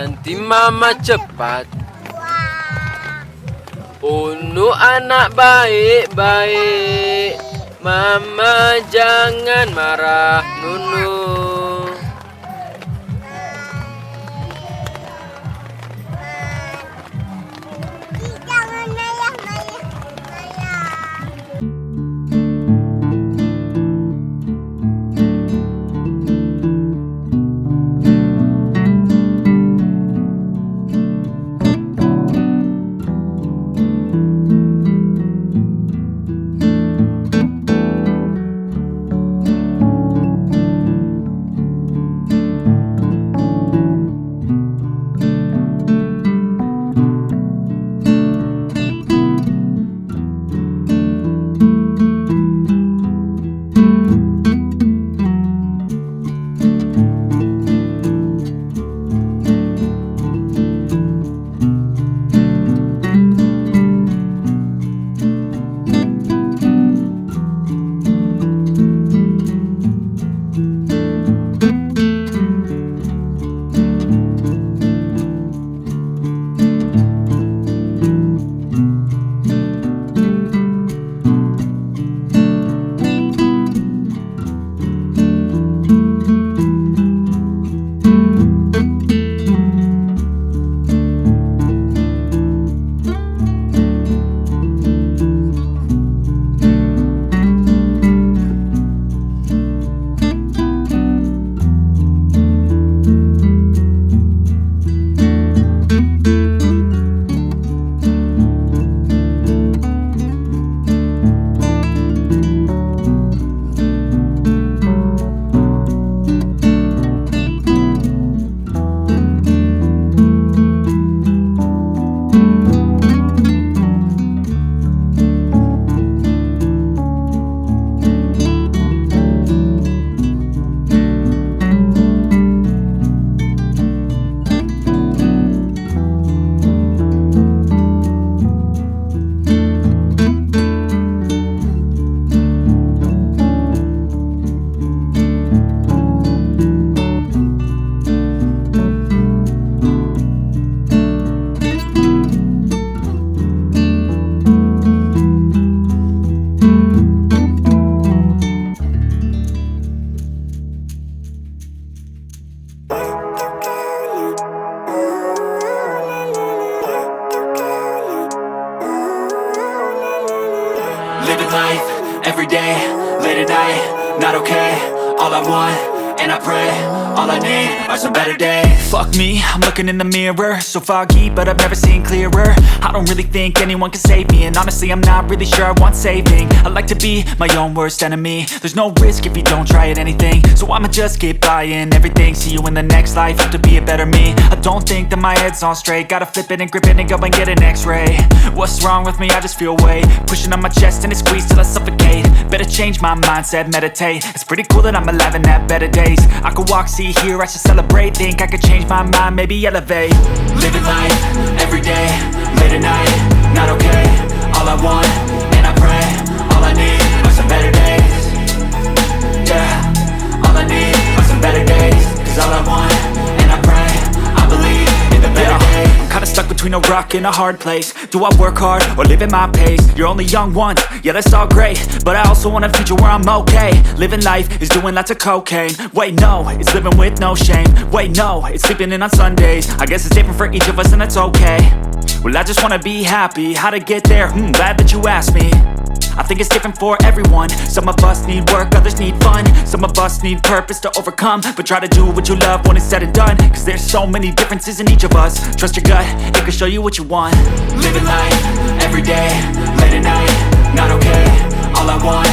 nanti mama cepat. Unu anak baik-baik, mama jangan marah Nunu. Living life, every day, late at night, not okay. All I want, and I pray, all I need are some better days. Fuck me, I'm looking in the mirror, so foggy, but I've never seen clearer. I don't really think anyone can save me, and honestly I'm not really sure I want saving. I like to be my own worst enemy. There's no risk if you don't try at anything, so I'ma just keep buying everything. See you in the next life, have to be a better me. I don't think that my head's on straight, gotta flip it and grip it and go and get an x-ray. What's wrong with me? I just feel weight pushing on my chest and it squeezes till I suffocate. Better change my mindset, meditate. It's pretty cool that I'm alive and have better days. I could walk, see, hear, I should celebrate. Think I could change my mind, maybe elevate. Living life, every day, late at night, not okay. All I want, and I pray, all I need are some better days. Yeah, all I need are some better days. Cause all I want, and I pray, I believe in the better days. I'm kinda stuck between a rock and a hard place. Do I work hard or live at my pace? You're only young once, yeah that's all great, but I also want a future where I'm okay. Living life is doing lots of cocaine. Wait no, it's living with no shame. Wait no, it's sleeping in on Sundays. I guess it's different for each of us and that's okay. Well I just wanna be happy, how to get there? Glad that you asked me. I think it's different for everyone. Some of us need work, others need fun. Some of us need purpose to overcome. But try to do what you love when it's said and done. Cause there's so many differences in each of us. Trust your gut, it can show you what you want. Living life, every day, late at night, not okay. All I want,